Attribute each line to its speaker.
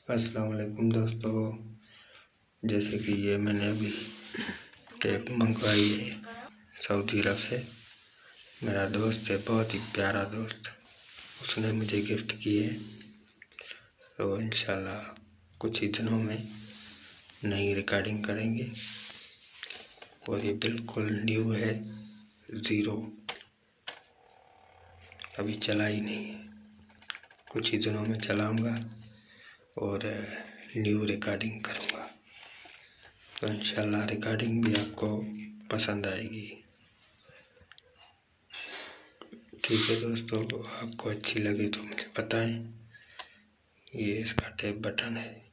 Speaker 1: अस्सलाम वालेकुम दोस्तों। जैसे कि ये मैंने अभी टेप मंगवाई है सऊदी अरब से। मेरा दोस्त है, बहुत ही प्यारा दोस्त, उसने मुझे गिफ्ट की है। तो इंशाल्लाह कुछ ही दिनों में नई रिकॉर्डिंग करेंगे और ये बिल्कुल न्यू है, ज़ीरो, अभी चला ही नहीं है। कुछ ही दिनों में चलाऊँगा और न्यू रिकॉर्डिंग करूँगा, तो इंशाल्लाह रिकॉर्डिंग भी आपको पसंद आएगी। ठीक है दोस्तों, आपको अच्छी लगे तो मुझे बताएं। ये इसका टेप बटन है।